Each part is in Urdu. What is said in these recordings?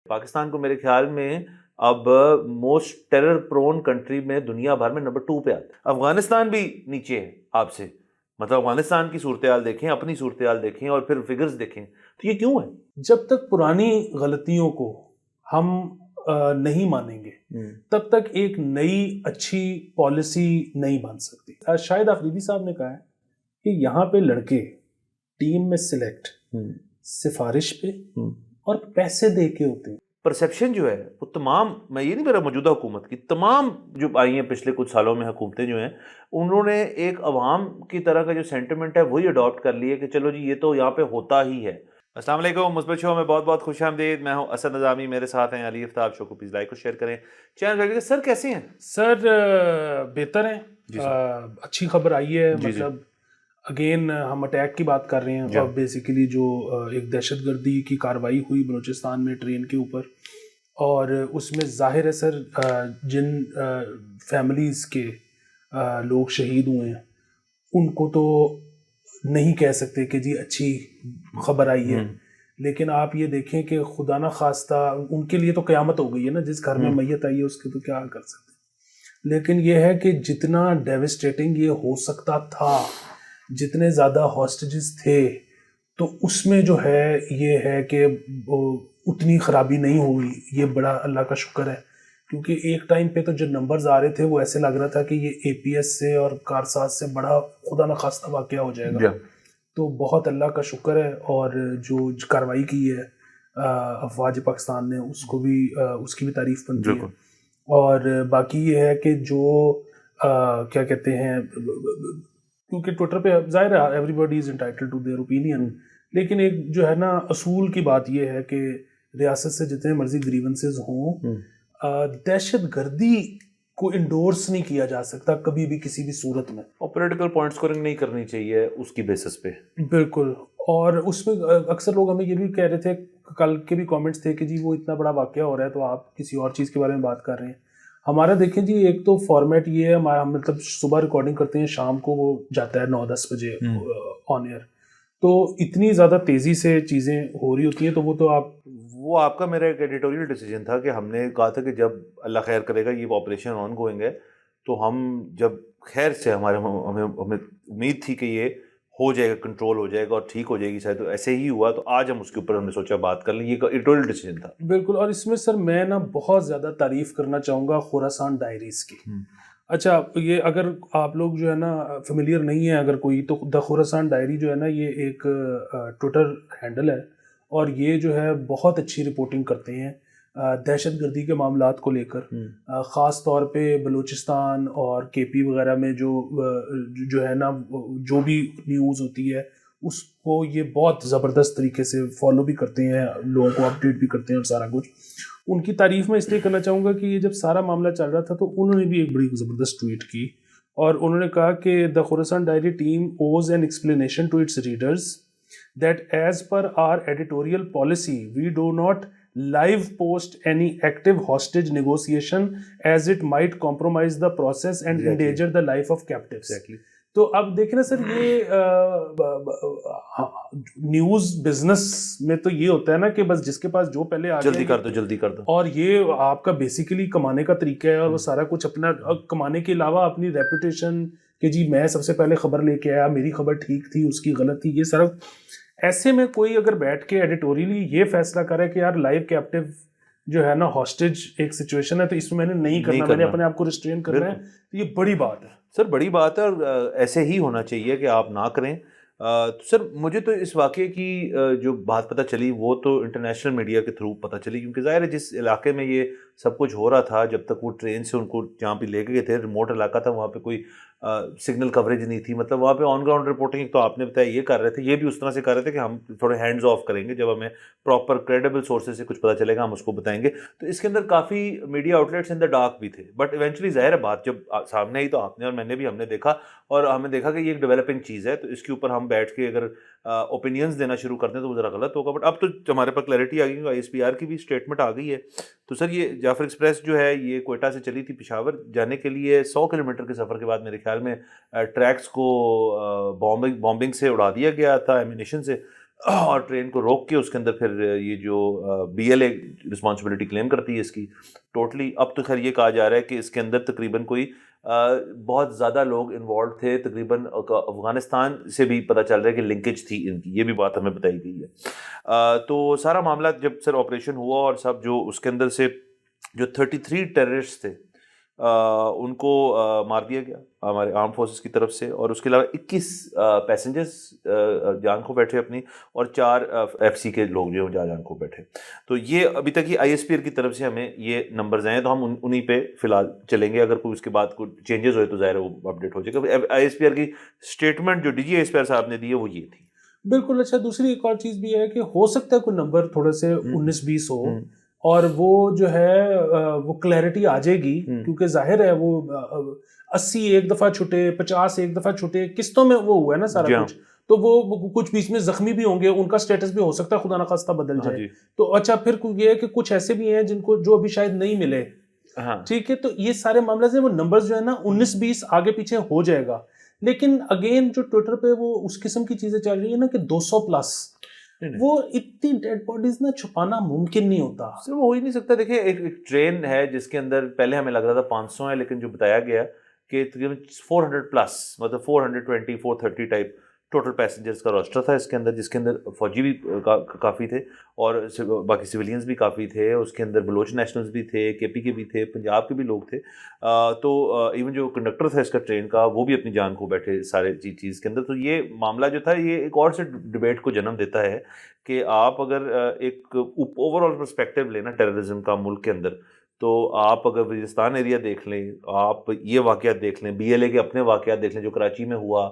پاکستان کو میرے خیال میں اب موسٹ ٹیرر پرون کنٹری میں دنیا بھر میں نمبر 2 پہ آتا ہے. افغانستان بھی نیچے ہے آپ سے. مطلب افغانستان کی صورتحال دیکھیں, اپنی صورتحال دیکھیں اور پھر فگرز دیکھیں, تو یہ کیوں ہے؟ جب تک پرانی غلطیوں کو ہم نہیں مانیں گے تب تک ایک نئی اچھی پالیسی نہیں بن سکتی. شاہد آفریدی صاحب نے کہا ہے کہ یہاں پہ لڑکے ٹیم میں سلیکٹ سفارش پہ اور پیسے دے کے ہوتے ہیں. پرسیپشن جو ہے وہ تمام, میں یہ نہیں کہہ رہا موجودہ حکومت کی, تمام جو آئی ہیں پچھلے کچھ سالوں میں حکومتیں جو ہیں, انہوں نے ایک عوام کی طرح کا جو سینٹیمنٹ ہے وہی اڈاپٹ کر لی ہے کہ چلو جی یہ تو یہاں پہ ہوتا ہی ہے. السلام علیکم, مثبت شو میں بہت بہت خوش آمدید. میں ہوں اسد نظامی, میرے ساتھ ہیں علی افتاب. شو کو پلیز لائک اور شیئر کریں, چینل کا. سر کیسے ہیں؟ سر بہتر ہیں. اچھی خبر آئی ہے. مطلب اگین ہم اٹیک کی بات کر رہے ہیں اور بیسیکلی جو ایک دہشت گردی کی کاروائی ہوئی بلوچستان میں ٹرین کے اوپر, اور اس میں ظاہر ہے سر جن فیملیز کے لوگ شہید ہوئے ہیں ان کو تو نہیں کہہ سکتے کہ جی اچھی خبر آئی ہے, لیکن آپ یہ دیکھیں کہ خدا نہ خواستہ ان کے لیے تو قیامت ہو گئی ہے نا. جس گھر میں میت آئی ہے اس کے تو کیا کر سکتے. لیکن یہ ہے کہ جتنا ڈیوسٹیٹنگ یہ ہو سکتا تھا, جتنے زیادہ ہاسٹیجز تھے, تو اس میں جو ہے یہ ہے کہ اتنی خرابی نہیں ہوئی. یہ بڑا اللہ کا شکر ہے, کیونکہ ایک ٹائم پہ تو جو نمبرز آ رہے تھے وہ ایسے لگ رہا تھا کہ یہ اے پی ایس سے اور کارساز سے بڑا خدا نخواستہ واقعہ ہو جائے گا. تو بہت اللہ کا شکر ہے, اور جو کاروائی کی ہے افواج پاکستان نے اس کو بھی اس کی بھی تعریف بنتی ہے. اور باقی یہ ہے کہ جو کیا کہتے ہیں, کیونکہ ٹویٹر پہ ظاہر ہے everybody is entitled to their opinion, لیکن ایک جو ہے نا اصول کی بات یہ ہے کہ ریاست سے جتنے مرضی گریونسز ہوں, دہشت گردی کو انڈورس نہیں کیا جا سکتا کبھی بھی کسی بھی صورت میں, اور پولیٹیکل پوائنٹ سکورنگ نہیں کرنی چاہیے اس کی بیسس پہ. بالکل. اور اس میں اکثر لوگ ہمیں یہ بھی کہہ رہے تھے, کل کے بھی کامنٹس تھے کہ جی وہ اتنا بڑا واقعہ ہو رہا ہے تو آپ کسی اور چیز کے بارے میں بات کر رہے ہیں. ہمارا دیکھیں جی ایک تو فارمیٹ یہ ہے, ہمارا مطلب صبح ریکارڈنگ کرتے ہیں, شام کو وہ جاتا ہے 9-10 بجے آن ایئر, تو اتنی زیادہ تیزی سے چیزیں ہو رہی ہوتی ہیں. تو وہ آپ کا میرا ایک ایڈیٹوریل ڈیسیجن تھا کہ ہم نے کہا تھا کہ جب اللہ خیر کرے گا یہ آپریشن آن گوئنگ ہے, تو ہم جب خیر سے ہمیں امید تھی کہ یہ ہو جائے گا, کنٹرول ہو جائے گا اور ٹھیک ہو جائے گی, شاید ایسے ہی ہوا, تو آج ہم اس کے اوپر ہم نے سوچا بات کر لیں. یہ ایڈیٹوریل ڈیسیجن تھا. بالکل. اور اس میں سر میں نا بہت زیادہ تعریف کرنا چاہوں گا خراسان ڈائریز کی. اچھا, یہ اگر آپ لوگ جو ہے نا فیملیئر نہیں ہیں اگر کوئی, تو دا خراسان ڈائری جو ہے نا یہ ایک ٹویٹر ہینڈل ہے, اور یہ جو ہے بہت اچھی رپورٹنگ کرتے ہیں دہشت گردی کے معاملات کو لے کر, خاص طور پہ بلوچستان اور کے پی وغیرہ میں جو ہے نا جو بھی نیوز ہوتی ہے اس کو یہ بہت زبردست طریقے سے فالو بھی کرتے ہیں, لوگوں کو اپڈیٹ بھی کرتے ہیں اور سارا کچھ. ان کی تعریف میں اس لیے کرنا چاہوں گا کہ یہ جب سارا معاملہ چل رہا تھا تو انہوں نے بھی ایک بڑی زبردست ٹویٹ کی, اور انہوں نے کہا کہ the Khorasan Diary team owes an explanation to its readers that as per our editorial policy we do not live post any active hostage negotiation as it might compromise the process and endanger the life of captives. تو اب دیکھیں نا سر, یہ نیوز بزنس میں تو یہ ہوتا ہے نا کہ بس جس کے پاس جو پہلے آ جلدی کر دو, اور یہ آپ کا بیسیکلی کمانے کا طریقہ ہے, اور وہ سارا کچھ اپنا کمانے کے علاوہ اپنی ریپوٹیشن کہ جی میں سب سے پہلے خبر لے کے آیا, میری خبر ٹھیک تھی اس کی غلط تھی, یہ سارا. ایسے میں کوئی اگر بیٹھ کے ایڈیٹوریلی یہ فیصلہ کرے کہ یار لائیو کیپٹیو جو ہے نا ہاسٹیج ایک سچویشن ہے تو اس میں میں نے نہیں کرنا, میں نے اپنے آپ کو ریسٹرین کرنا ہے, تو یہ بڑی بات ہے سر, بڑی بات ہے, اور ایسے ہی ہونا چاہیے کہ آپ نہ کریں. تو سر مجھے تو اس واقعے کی جو بات پتہ چلی وہ تو انٹرنیشنل میڈیا کے تھرو پتہ چلی, کیونکہ ظاہر ہے جس علاقے میں یہ سب کچھ ہو رہا تھا, جب تک وہ ٹرین سے ان کو جہاں پہ لے کے گئے تھے, ریموٹ علاقہ تھا, وہاں پہ کوئی سگنل کوریج نہیں تھی. مطلب وہاں پہ آن گراؤنڈ رپورٹنگ تو آپ نے بتایا یہ کر رہے تھے, یہ بھی اس طرح سے کر رہے تھے کہ ہم تھوڑے ہینڈز آف کریں گے, جب ہمیں پراپر کریڈیبل سورسز سے کچھ پتہ چلے گا ہم اس کو بتائیں گے. تو اس کے اندر کافی media outlets in the dark بھی تھے, بٹ ایونچولی ظاہر ہے بات جب سامنے آئی تو آپ نے اور میں نے بھی ہم نے دیکھا, اور ہمیں دیکھا کہ یہ ایک ڈیولپنگ چیز ہے, تو اس کے اوپر ہم بیٹھ کے اگر اوپینینز دینا شروع کرتے ہیں تو وہ ذرا غلط ہوگا. بٹ اب تو ہمارے پاس کلیئرٹی آ گئی, آئی ایس پی آر کی بھی اسٹیٹمنٹ آ گئی ہے. تو سر یہ جعفر ایکسپریس جو ہے یہ کوئٹہ سے چلی تھی پشاور جانے کے لیے, 100 کلومیٹر کے سفر کے بعد میرے خیال میں ٹریکس کو بامبنگ سے اڑا دیا گیا تھا, ایمینیشن سے. اور ٹرین کو روک کے اس کے اندر پھر یہ جو BLA رسپانسبلٹی کلیم کرتی ہے اس کی ٹوٹلی. اب تو خیر یہ کہا جا رہا ہے کہ اس کے اندر تقریباً کوئی بہت زیادہ لوگ انوالوڈ تھے, تقریباً افغانستان سے بھی پتہ چل رہا ہے کہ لنکیج تھی ان کی, یہ بھی بات ہمیں بتائی گئی ہے. تو سارا معاملہ جب سر آپریشن ہوا اور سب جو اس کے اندر سے جو 33 ٹیررسٹ تھے ان کو مار دیا گیا ہمارے آرم فورسز کی طرف سے, اور اس کے علاوہ 21 پیسنجرز جان کھو بیٹھے اپنی, اور 4 FC کے لوگ جو ہیں جان کھو بیٹھے. تو یہ ابھی تک یہ ISPR کی طرف سے ہمیں یہ نمبرز ہیں, تو ہم انہی پہ فی الحال چلیں گے. اگر کوئی اس کے بعد کوئی چینجز ہوئے تو ظاہر ہے وہ اپڈیٹ ہو جائے گا. ISPR کی اسٹیٹمنٹ جو DG ISPR صاحب نے دی ہے وہ یہ تھی. بالکل. اچھا, دوسری ایک اور چیز بھی ہے کہ ہو سکتا ہے کوئی نمبر تھوڑے سے 19-20 ہو, اور وہ جو ہے وہ کلیئرٹی آ جائے گی, کیونکہ ظاہر ہے وہ 80 ایک دفعہ چھٹے, 50 ایک دفعہ چھٹے, قسطوں میں وہ ہوا ہے نا سارا کچھ, تو وہ کچھ بیچ میں زخمی بھی ہوں گے, ان کا سٹیٹس بھی ہو سکتا ہے خدا نخواستہ بدل جائے. تو اچھا, پھر یہ ہے کہ کچھ ایسے بھی ہیں جن کو جو ابھی شاید نہیں ملے, ٹھیک ہے. تو یہ سارے معاملے سے وہ نمبرز جو ہے نا 19-20 آگے پیچھے ہو جائے گا. لیکن اگین جو ٹویٹر پہ وہ اس قسم کی چیزیں چل رہی ہیں نا کہ 200+, وہ اتنی ڈیڈ باڈیز نا چھپانا ممکن نہیں ہوتا. سر وہ ہو ہی نہیں سکتا. دیکھیں ایک ٹرین ہے جس کے اندر پہلے ہمیں لگ رہا تھا 500 ہے, لیکن جو بتایا گیا کہ تقریباً 400+, مطلب 420 430 ٹائپ ٹوٹل پیسنجرز کا روسٹر تھا اس کے اندر, جس کے اندر فوجی بھی کافی تھے اور باقی سویلینز بھی کافی تھے. اس کے اندر بلوچ نیشنلز بھی تھے, KP کے بھی تھے, پنجاب کے بھی لوگ تھے. تو ایون جو کنڈکٹر تھا اس کا ٹرین کا, وہ بھی اپنی جان کھو بیٹھے سارے چیز کے اندر. تو یہ معاملہ جو تھا یہ ایک اور سے ڈبیٹ کو جنم دیتا ہے کہ آپ اگر ایک اوور آل پرسپیکٹیو لینا ٹیررزم کا ملک کے اندر, تو آپ اگر وزیرستان ایریا دیکھ لیں, آپ یہ واقعات دیکھ لیں, BLA کے اپنے واقعات دیکھ لیں جو کراچی میں ہوا,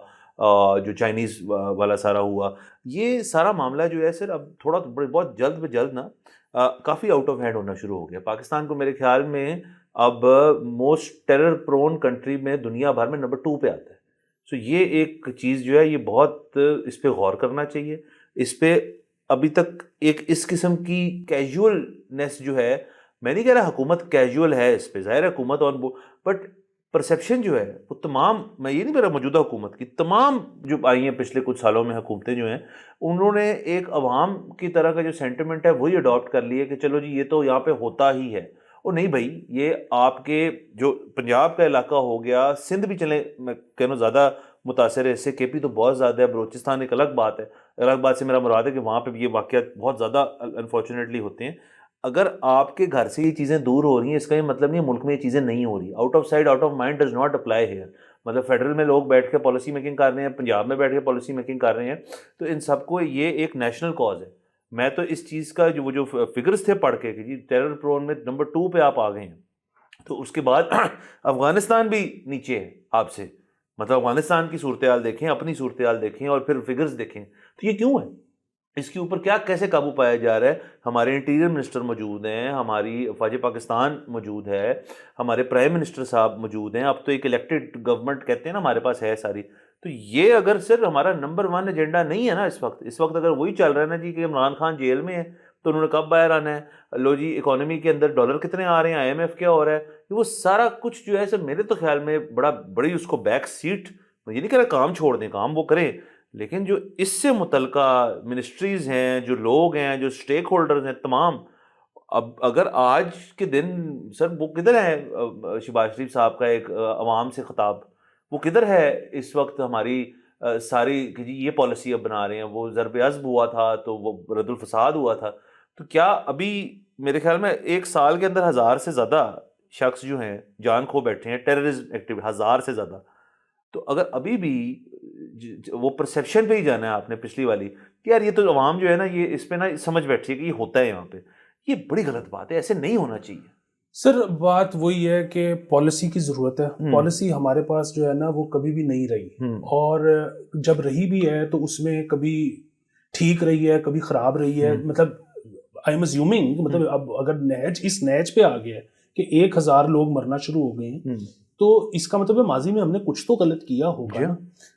جو چائنیز والا سارا ہوا, یہ سارا معاملہ جو ہے سر اب تھوڑا بہت جلد بجلد نا کافی آؤٹ آف ہینڈ ہونا شروع ہو گیا. پاکستان کو میرے خیال میں اب موسٹ ٹیرر پرون کنٹری میں دنیا بھر میں نمبر 2 پہ آتا ہے. سو یہ ایک چیز جو ہے یہ بہت اس پہ غور کرنا چاہیے. اس پہ ابھی تک ایک اس قسم کی کیجولنس جو ہے, میں نہیں کہہ رہا حکومت کیجول ہے اس پہ, ظاہر ہے حکومت آن بورڈ, بٹ پرسیپشن جو ہے وہ تمام, میں یہ نہیں کہہ رہا موجودہ حکومت کی, تمام جو آئی ہیں پچھلے کچھ سالوں میں حکومتیں جو ہیں, انہوں نے ایک عوام کی طرح کا جو سینٹیمنٹ ہے وہی اڈاپٹ کر لیے کہ چلو جی یہ تو یہاں پہ ہوتا ہی ہے. اور نہیں بھائی, یہ آپ کے جو پنجاب کا علاقہ ہو گیا, سندھ بھی چلیں, میں کہنا زیادہ متاثر ہے اس سے, KP تو بہت زیادہ ہے, بلوچستان ایک الگ بات ہے. الگ بات سے میرا مراد ہے کہ وہاں پہ بھی یہ واقعات بہت زیادہ انفارچونیٹلی ہوتے ہیں. اگر آپ کے گھر سے یہ چیزیں دور ہو رہی ہیں, اس کا یہ مطلب نہیں ملک میں یہ چیزیں نہیں ہو رہی. Out of sight out of mind does not apply here. مطلب فیڈرل میں لوگ بیٹھ کے پالیسی میکنگ کر رہے ہیں, پنجاب میں بیٹھ کے پالیسی میکنگ کر رہے ہیں, تو ان سب کو یہ ایک نیشنل کاز ہے. میں تو اس چیز کا جو فگرز تھے پڑھ کے کہ جی ٹیرر پرون میں نمبر 2 پہ آپ آ گئے ہیں, تو اس کے بعد افغانستان بھی نیچے ہے آپ سے. مطلب افغانستان کی صورتحال دیکھیں, اپنی صورتحال دیکھیں, اور پھر فگرز دیکھیں, تو یہ کیوں ہے؟ اس کے اوپر کیسے قابو پایا جا رہا ہے؟ ہمارے انٹیریئر منسٹر موجود ہیں, ہماری فوج پاکستان موجود ہے, ہمارے پرائم منسٹر صاحب موجود ہیں, اب تو ایک الیکٹڈ گورنمنٹ کہتے ہیں نا ہمارے پاس ہے ساری. تو یہ اگر صرف ہمارا نمبر 1 ایجنڈا نہیں ہے نا اس وقت اگر وہی چل رہا ہے نا جی کہ عمران خان جیل میں ہے تو انہوں نے کب باہر آنا ہے, لو جی اکانومی کے اندر ڈالر کتنے آ رہے ہیں, IMF کیا ہو رہا ہے, وہ سارا کچھ جو ہے سر میرے تو خیال میں بڑی اس کو بیک سیٹ, میں یہ نہیں کہہ رہا کام چھوڑ دیں, کام وہ کریں, لیکن جو اس سے متعلقہ منسٹریز ہیں, جو لوگ ہیں, جو سٹیک ہولڈرز ہیں تمام, اب اگر آج کے دن سر وہ کدھر ہے شہباز شریف صاحب کا ایک عوام سے خطاب, وہ کدھر ہے اس وقت ہماری ساری کہ جی یہ پالیسی اب بنا رہے ہیں, وہ ضرب عضب ہوا تھا تو وہ رد الفساد ہوا تھا, تو کیا ابھی میرے خیال میں 1 سال کے اندر 1000 سے زیادہ شخص جو ہیں جان کھو بیٹھے ہیں ٹیررزم ایکٹیو, 1000 سے زیادہ. تو اگر ابھی بھی وہ پرسیپشن پہ ہی جانا ہے آپ نے پچھلی والی کہ یار یہ تو عوام جو ہے نا یہ اس پہ نا سمجھ بیٹھی ہے کہ یہ ہوتا ہے یہاں پہ, یہ بڑی غلط بات ہے, ایسے نہیں ہونا چاہیے. سر بات وہی ہے کہ پالیسی کی ضرورت ہے. پالیسی ہمارے پاس جو ہے نا وہ کبھی بھی نہیں رہی, اور جب رہی بھی ہے تو اس میں کبھی ٹھیک رہی ہے, کبھی خراب رہی ہے. مطلب آئی ایم اسیومنگ, مطلب اب اگر اس نیچ پہ آ گیا ہے کہ 1000 لوگ مرنا شروع ہو گئے ہیں, تو اس کا مطلب ہے ماضی میں ہم نے کچھ تو غلط کیا ہوگا نا.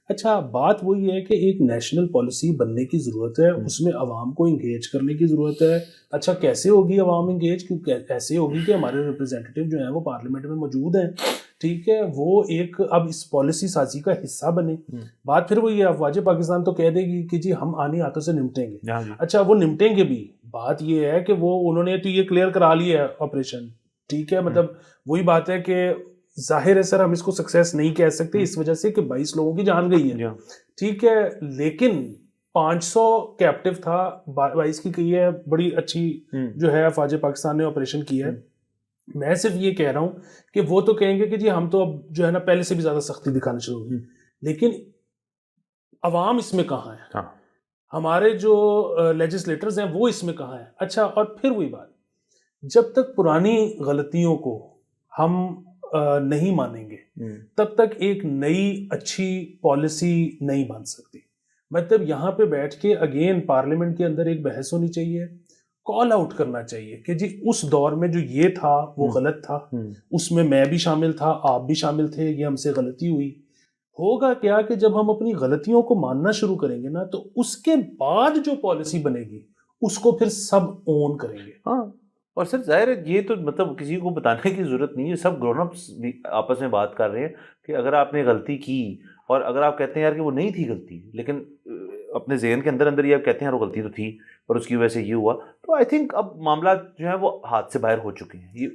اچھا بات وہی ہے کہ ایک نیشنل پالیسی بننے کی ضرورت ہے, اس میں عوام کو انگیج کرنے کی ضرورت ہے. اچھا کیسے ہوگی عوام انگیج؟ کیونکہ ایسے ہوگی کہ ہمارے ریپرزینٹیٹیو جو ہیں وہ پارلیمنٹ میں موجود ہیں, ٹھیک ہے، وہ ایک اب اس پالیسی سازی کا حصہ بنے. بات پھر وہی ہے، افواج پاکستان تو کہہ دے گی کہ جی ہم آنے ہاتھوں سے نمٹیں گے. اچھا وہ نمٹیں گے بھی، بات یہ ہے کہ وہ انہوں نے تو یہ کلیئر کرا لیا ہے آپریشن. ٹھیک ہے، مطلب وہی بات ہے کہ ظاہر ہے سر ہم اس کو سکسیس نہیں کہہ سکتے اس وجہ سے کہ 22 لوگوں کی جان گئی ہے. ٹھیک ہے، لیکن 500 کیپٹیو تھا، 22 کی کہی ہے، بڑی اچھی جو ہے افواج پاکستان نے آپریشن کیا ہے. میں صرف یہ کہہ رہا ہوں کہ وہ تو کہیں گے کہ جی ہم تو اب جو ہے نا پہلے سے بھی زیادہ سختی دکھانا شروع ہوئی، لیکن عوام اس میں کہاں ہے؟ ہمارے جو لیجسلیٹرز ہیں وہ اس میں کہاں ہیں؟ اچھا، اور پھر وہی بات، جب تک پرانی غلطیوں کو ہم نہیں مانیں گے تب تک ایک نئی اچھی پالیسی نہیں بن سکتی. مطلب یہاں پہ بیٹھ کے اگین پارلیمنٹ کے اندر ایک بحث ہونی چاہیے، کال آؤٹ کرنا چاہیے کہ جی اس دور میں جو یہ تھا وہ غلط تھا، اس میں میں بھی شامل تھا، آپ بھی شامل تھے، یہ ہم سے غلطی ہوئی. ہوگا کیا کہ جب ہم اپنی غلطیوں کو ماننا شروع کریں گے نا تو اس کے بعد جو پالیسی بنے گی اس کو پھر سب اون کریں گے. ہاں، اور سر ظاہر ہے یہ تو مطلب کسی کو بتانے کی ضرورت نہیں ہے، سب گرون اپس بھی آپس میں بات کر رہے ہیں کہ اگر آپ نے غلطی کی اور اگر آپ کہتے ہیں یار کہ وہ نہیں تھی غلطی، لیکن اپنے ذہن کے اندر اندر یہ آپ کہتے ہیں یار وہ غلطی تو تھی اور اس کی وجہ سے یہ ہوا، تو آئی تھنک اب معاملات جو ہیں وہ ہاتھ سے باہر ہو چکے ہیں. یہ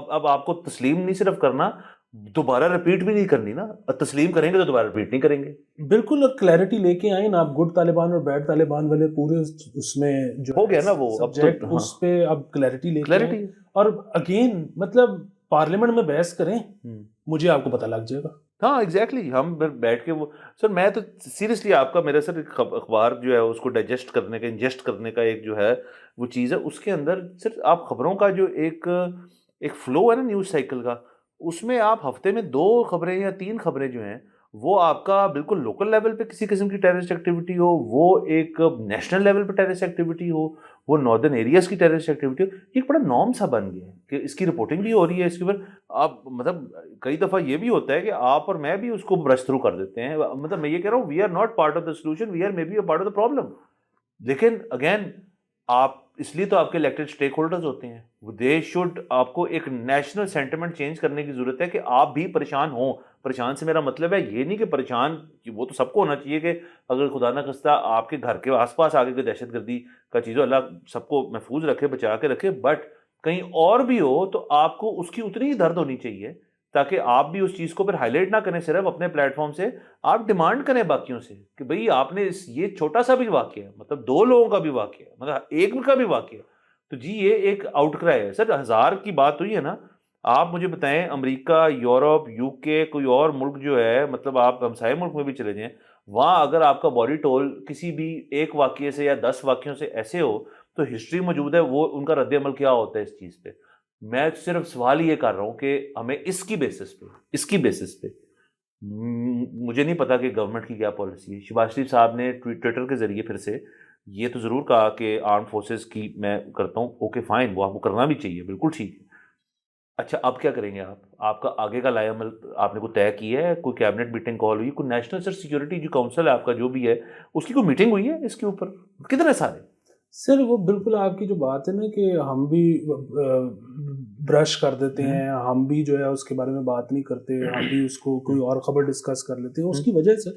اب آپ کو تسلیم نہیں صرف کرنا، دوبارہ رپیٹ بھی نہیں کرنی نا. تسلیم کریں گے تو دوبارہ رپیٹ نہیں کریں گے. بالکل، اور کلیئرٹی لے کے آئیں نا آپ، گڈ طالبان اور بیڈ طالبان والے پورے اس میں جو ہو گیا نا وہ سبجیکٹ، اس پہ اب کلیئرٹی لے کے آئیں. اور اگین مطلب پارلیمنٹ میں بحث کریں، مجھے آپ کو پتہ لگ جائے گا. ہاں ایگزیکٹلی، ہم بیٹھ کے وہ سر میں تو سیریسلی آپ کا میرا سر اخبار جو ہے اس کو ڈائجسٹ کرنے کا، انجسٹ کرنے کا ایک جو ہے وہ چیز ہے، اس کے اندر صرف آپ خبروں کا جو ایک فلو ہے نا نیوز سائیکل کا، اس میں آپ ہفتے میں 2 خبریں یا 3 خبریں جو ہیں وہ آپ کا بالکل لوکل لیول پہ کسی قسم کی ٹیررسٹ ایکٹیویٹی ہو، وہ ایک نیشنل لیول پہ ٹیررسٹ ایکٹیویٹی ہو، وہ ناردرن ایریاز کی ٹیررسٹ ایکٹیویٹی ہو. یہ ایک بڑا نارم سا بن گیا ہے کہ اس کی رپورٹنگ بھی ہو رہی ہے. اس کے اوپر آپ مطلب کئی دفعہ یہ بھی ہوتا ہے کہ آپ اور میں بھی اس کو برش تھرو کر دیتے ہیں. مطلب میں یہ کہہ رہا ہوں we are not part of the solution, we are maybe a part of the problem. لیکن اگین آپ اس لیے تو آپ کے الیکٹڈ اسٹیک ہولڈرز ہوتے ہیں، دے شوڈ، آپ کو ایک نیشنل سینٹیمنٹ چینج کرنے کی ضرورت ہے کہ آپ بھی پریشان ہوں. پریشان سے میرا مطلب ہے یہ نہیں کہ پریشان، وہ تو سب کو ہونا چاہیے کہ اگر خدا نہ خواستہ آپ کے گھر کے آس پاس آگے کوئی دہشت گردی کا چیز ہو، اللہ سب کو محفوظ رکھے، بچا کے رکھے، بٹ کہیں اور بھی ہو تو آپ کو اس کی اتنی ہی درد ہونی چاہیے تاکہ آپ بھی اس چیز کو پھر ہائی لائٹ نہ کریں صرف اپنے پلیٹ فارم سے. آپ ڈیمانڈ کریں باقیوں سے کہ بھئی آپ نے یہ چھوٹا سا بھی واقعہ ہے، مطلب 2 لوگوں کا بھی واقعہ ہے، مطلب ایک کا بھی واقعہ ہے، تو جی یہ ایک آؤٹ کرائے ہے. سر 1000 کی بات ہوئی ہے نا، آپ مجھے بتائیں امریکہ، یورپ، یو کے، کوئی اور ملک جو ہے، مطلب آپ ہمسائے ملک میں بھی چلے جائیں، وہاں اگر آپ کا باڈی ٹول کسی بھی ایک واقعے سے یا 10 واقعوں سے ایسے ہو تو ہسٹری موجود ہے وہ ان کا رد عمل کیا ہوتا ہے اس چیز پہ. میں صرف سوال یہ کر رہا ہوں کہ ہمیں اس کی بیسس پہ مجھے نہیں پتا کہ گورنمنٹ کی کیا پالیسی ہے. شہباز شریف صاحب نے ٹویٹر کے ذریعے پھر سے یہ تو ضرور کہا کہ آرم فورسز کی میں کرتا ہوں، اوکے فائن، وہ آپ کو کرنا بھی چاہیے، بالکل ٹھیک ہے. اچھا اب کیا کریں گے آپ کا آگے کا لائے عمل آپ نے کوئی طے کیا ہے؟ کوئی کیبنٹ میٹنگ کال ہوئی؟ کوئی نیشنل سیکیورٹی جو کونسل ہے آپ کا جو بھی ہے اس کی کوئی میٹنگ ہوئی ہے اس کے اوپر؟ کتنے سارے سر وہ بالکل آپ کی جو بات ہے نا کہ ہم بھی برش کر دیتے ہیں، ہم بھی جو ہے اس کے بارے میں بات نہیں کرتے، ہم بھی اس کو کوئی اور خبر ڈسکس کر لیتے ہیں. اس کی وجہ سے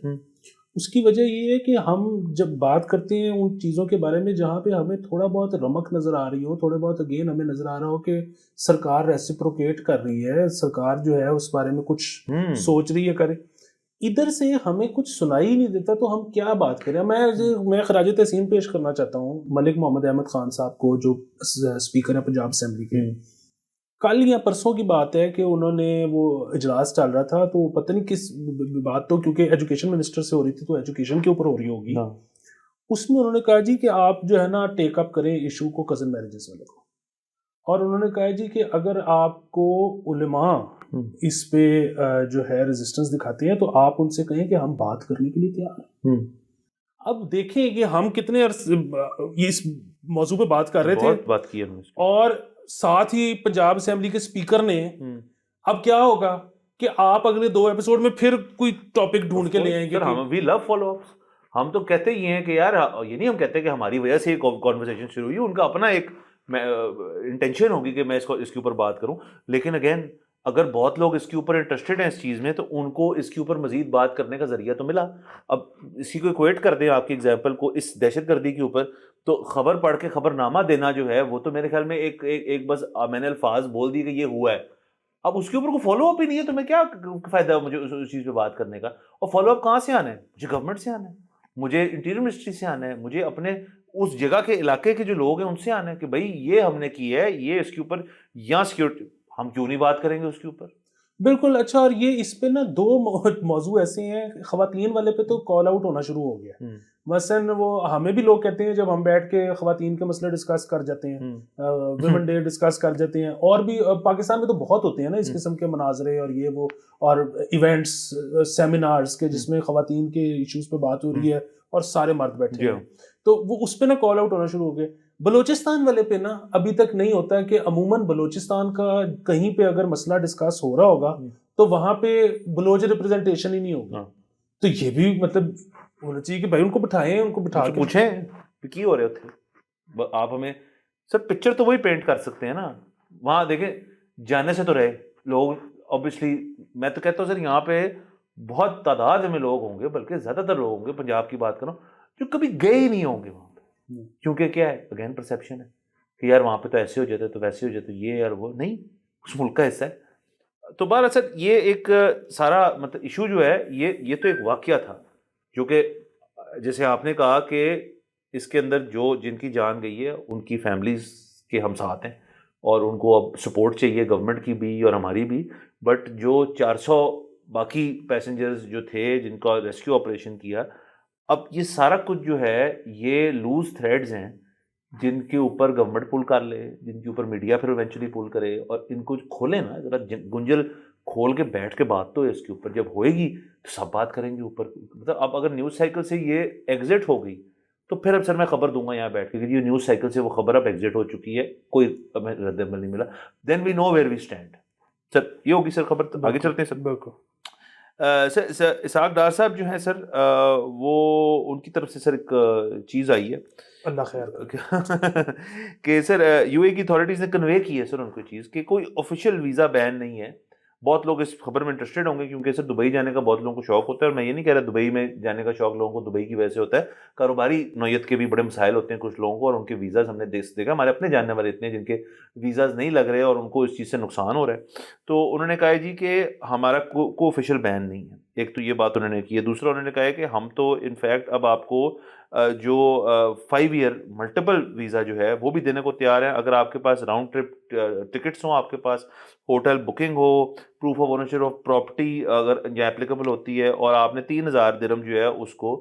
اس کی وجہ یہ ہے کہ ہم جب بات کرتے ہیں ان چیزوں کے بارے میں جہاں پہ ہمیں تھوڑا بہت رمق نظر آ رہی ہو، تھوڑے بہت اگین ہمیں نظر آ رہا ہو کہ سرکار ریسیپروکیٹ کر رہی ہے، سرکار جو ہے اس بارے میں کچھ سوچ رہی ہے کرے، ادھر سے ہمیں کچھ سنائی نہیں دیتا تو ہم کیا بات کریں. میں خراج تحسین پیش کرنا چاہتا ہوں ملک محمد احمد خان صاحب کو جو اسپیکر ہیں پنجاب اسمبلی کے. کل یا پرسوں کی بات ہے کہ انہوں نے وہ اجلاس چل رہا تھا تو پتہ نہیں کس بات، تو کیونکہ ایجوکیشن منسٹر سے ہو رہی تھی تو ایجوکیشن کے اوپر ہو رہی ہوگی. اس میں انہوں نے کہا جی کہ آپ جو ہے نا ٹیک اپ کریں ایشو کو کزن میرجز والے کو، اور انہوں نے کہا جی کہ اگر آپ کو علماء اس پہ جو ہے ریزسٹنس دکھاتے ہیں تو آپ ان سے کہیں کہ ہم بات کرنے کے لیے تیار ہیں. اب دیکھیں کہ ہم کتنے اس موضوع پہ بات کر رہے تھے، بات کی اور ساتھ ہی پنجاب اسمبلی کے اسپیکر نے، اب کیا ہوگا کہ آپ اگلے 2 ایپیسوڈ میں پھر کوئی ٹاپک ڈھونڈ کے لے آئیں گے. وی لو فالو اپس. ہم تو کہتے ہی ہیں کہ یار یہ نہیں ہم کہتے کہ ہماری وجہ سے کانورسیشن شروع ہوئی، ان کا اپنا ایک انٹینشن ہوگی کہ میں اس کے اوپر بات کروں. لیکن اگین اگر بہت لوگ اس کے اوپر انٹرسٹڈ ہیں اس چیز میں تو ان کو اس کے اوپر مزید بات کرنے کا ذریعہ تو ملا. اب اسی کو ایکویٹ کر دیں آپ کی ایگزامپل کو اس دہشت گردی کے اوپر, تو خبر پڑھ کے خبر نامہ دینا جو ہے وہ تو میرے خیال میں ایک بس میں نے الفاظ بول دی کہ یہ ہوا ہے, اب اس کے اوپر کوئی فالو اپ ہی نہیں ہے, تو میں کیا فائدہ ہے مجھے اس چیز پہ بات کرنے کا. اور فالو اپ کہاں سے آنا ہے؟ مجھے گورنمنٹ سے آنا ہے, مجھے انٹیریئر منسٹری سے آنا ہے, مجھے اپنے اس جگہ کے علاقے کے جو لوگ ہیں ان سے آنا ہے کہ بھائی یہ ہم نے کی ہے, یہ اس کے اوپر یا سیکورٹی, ہم کیوں نہیں بات کریں گے اس کے اوپر. بالکل. اچھا, اور یہ اس پہ نا دو موضوع ایسے ہیں, خواتین والے پہ تو کال آؤٹ ہونا شروع ہو گیا. مثلاً وہ ہمیں بھی لوگ کہتے ہیں جب ہم بیٹھ کے خواتین کے مسئلے ڈسکس کر جاتے ہیں, ویمن ڈے ڈسکس کر جاتے ہیں, اور بھی پاکستان میں تو بہت ہوتے ہیں نا اس قسم کے مناظرے اور یہ وہ, اور ایونٹس سیمینارز کے جس میں خواتین کے ایشوز پہ بات ہو رہی ہے اور سارے مرد بیٹھے ہیں, تو وہ اس پہ نا کال آؤٹ ہونا شروع ہو گئے. بلوچستان والے پہ نا ابھی تک نہیں ہوتا کہ عموماً بلوچستان کا کہیں پہ اگر مسئلہ ڈسکس ہو رہا ہوگا تو وہاں پہ بلوچ ریپرزنٹیشن ہی نہیں ہوگا. تو یہ بھی مطلب ہونا چاہیے کہ بھائی ان کو بٹھائیں, ان کو بٹھا کے پوچھیں کی ہو رہے تھے آپ. ہمیں سر پکچر تو وہی پینٹ کر سکتے ہیں نا, وہاں دیکھیں جانے سے تو رہے لوگ اوبیسلی. میں تو کہتا ہوں سر یہاں پہ بہت تعداد میں لوگ ہوں گے, بلکہ زیادہ تر لوگ ہوں گے, پنجاب کی بات کروں, جو کبھی گئے ہی نہیں ہوں گے وہاں پہ. کیونکہ کیا ہے, اگین پرسیپشن ہے کہ یار وہاں پہ تو ایسے ہو جاتے تو ویسے ہو جاتے, یہ یار وہ نہیں, اس ملک کا حصہ ہے. تو بہرحال سر یہ ایک سارا مطلب ایشو جو ہے یہ تو ایک واقعہ تھا جو کہ جیسے آپ نے کہا کہ اس کے اندر جو جن کی جان گئی ہے ان کی فیملیز کے ہم ساتھ ہیں اور ان کو اب سپورٹ چاہیے گورنمنٹ کی بھی اور ہماری بھی. بٹ جو 400 باقی پیسنجرز جو تھے جن کا ریسکیو آپریشن کیا, اب یہ سارا کچھ جو ہے یہ لوز تھریڈز ہیں جن کے اوپر گورنمنٹ پول کر لے, جن کے اوپر میڈیا پھر ایونچولی پول کرے, اور ان کو کھولیں نا ذرا, گنجل کھول کے بیٹھ کے بات تو اس کے اوپر جب ہوئے گی تو سب بات کریں گے اوپر. مطلب اب اگر نیوز سائیکل سے یہ ایگزٹ ہو گئی تو پھر اب سر میں خبر دوں گا یہاں بیٹھ کے کہ یہ نیوز سائیکل سے وہ خبر اب ایگزٹ ہو چکی ہے, کوئی ہمیں رد عمل نہیں ملا, دین وی نو ویئر وی اسٹینڈ. سر یہ ہوگی سر خبر. آگے چلتے ہیں سر. بالکل. سر اسحاق ڈار صاحب جو ہیں سر وہ ان کی طرف سے سر ایک چیز آئی ہے, اللہ خیر کہ سر یو اے کی اتھارٹیز نے کنوے کی ہے سر ان کو چیز کہ کوئی آفیشیل ویزا بین نہیں ہے. بہت لوگ اس خبر میں انٹرسٹڈ ہوں گے کیونکہ سر دبئی جانے کا بہت لوگوں کو شوق ہوتا ہے, اور میں یہ نہیں کہہ رہا دبئی میں جانے کا شوق لوگوں کو دبئی کی وجہ سے ہوتا ہے, کاروباری نوعیت کے بھی بڑے مسائل ہوتے ہیں کچھ لوگوں کو, اور ان کے ویزاز ہم نے دیکھا ہمارے اپنے جاننے والے اتنے جن کے ویزاز نہیں لگ رہے اور ان کو اس چیز سے نقصان ہو رہا ہے. تو انہوں نے کہا جی کہ ہمارا کوئی آفیشیل بین نہیں ہے, ایک تو یہ بات انہوں نے کی ہے. دوسرا انہوں نے کہا ہے کہ ہم تو انفیکٹ اب آپ کو جو 5 ایئر ملٹیپل ویزا جو ہے وہ بھی دینے کو تیار ہیں اگر آپ کے پاس راؤنڈ ٹرپ ٹکٹس ہوں, آپ کے پاس ہوٹل بکنگ ہو, proof of ownership of property اگر یہ اپلیکیبل ہوتی ہے, اور آپ نے 3000 درہم جو ہے اس کو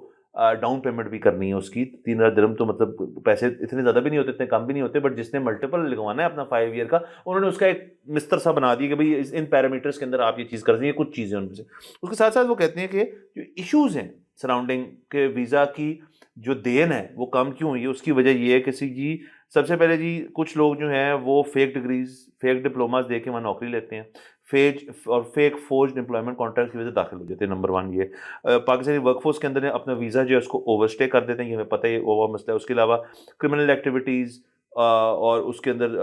ڈاؤن پیمنٹ بھی کرنی ہے اس کی. 3000 درہم تو مطلب پیسے اتنے زیادہ بھی نہیں ہوتے, اتنے کم بھی نہیں ہوتے, بٹ جس نے ملٹیپل لگوانا ہے اپنا 5 ایئر کا, انہوں نے اس کا ایک مستر سا بنا دیا کہ بھائی ان پیرامیٹرس کے اندر آپ یہ چیز کر سکیں. کچھ چیزیں ان میں سے اس کے ساتھ ساتھ وہ کہتے ہیں کہ جو ایشوز ہیں سراؤنڈنگ کے ویزا کی جو دین ہے وہ کم کیوں ہوئی ہے, اس کی وجہ یہ ہے کہ جی سب سے پہلے جی کچھ لوگ جو ہیں وہ فیک ڈگریز فیک ڈپلوماز دے کے وہاں نوکری لیتے ہیں, فیک فورجڈ امپلائمنٹ کانٹریکٹ کی وجہ سے داخل ہو جاتے ہیں. نمبر 1 یہ پاکستانی ورک فورس کے اندر اپنا ویزا جو ہے اس کو اوور اسٹے کر دیتے ہیں, یہ ہمیں پتہ ہے وہ مسئلہ ہے. اس کے علاوہ کرمنل ایکٹیویٹیز اور اس کے اندر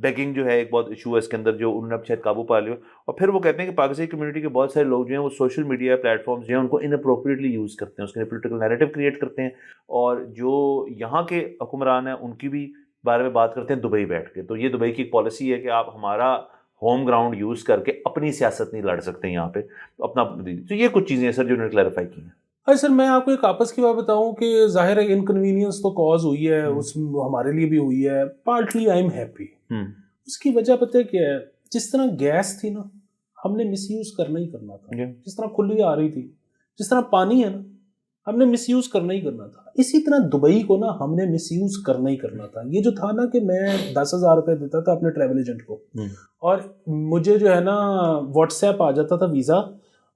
بیگنگ جو ہے ایک بہت ایشو ہے اس کے اندر, جو انہوں نے اب شاید قابو پا لیا. اور پھر وہ کہتے ہیں کہ پاکستانی کمیونٹی کے بہت سارے لوگ جو ہیں وہ سوشل میڈیا پلیٹ فارمز جو ہیں ان کو اناپروپریٹلی یوز کرتے ہیں, اس کے لیے پولیٹیکل نیریٹو کریٹ کرتے ہیں, اور جو یہاں کے حکمران ہیں ان کی بھی بارے میں بات کرتے ہیں دبئی بیٹھ کے. تو یہ دبئی کی ایک پالیسی ہے کہ آپ ہمارا ہوم گراؤنڈ یوز کر کے اپنی سیاست نہیں لڑ سکتے یہاں پہ اپنا. تو یہ کچھ چیزیں ہیں سر جو انہوں نے کلیریفائی کی ہیں. اچھا سر, میں آپ کو ایک آپس کی بات بتاؤں کہ ظاہر ہے انکنوینئنس تو کاز ہوئی ہے, اس ہمارے لیے بھی ہوئی ہے, پارٹلی آئی ایم ہیپی. اس کی وجہ پتہ ہے کیا ہے, جس طرح گیس تھی نا ہم نے مس یوز کرنا ہی کرنا تھا, جس طرح کھلی آ رہی تھی, جس طرح پانی ہے نا ہم نے مس یوز کرنا ہی کرنا تھا, اسی طرح دبئی کو نا ہم نے مس یوز کرنا ہی کرنا تھا. یہ جو تھا نا کہ میں 10,000 روپے دیتا تھا اپنے ٹریول ایجنٹ کو, اور مجھے جو ہے نا واٹس ایپ آ جاتا تھا ویزا,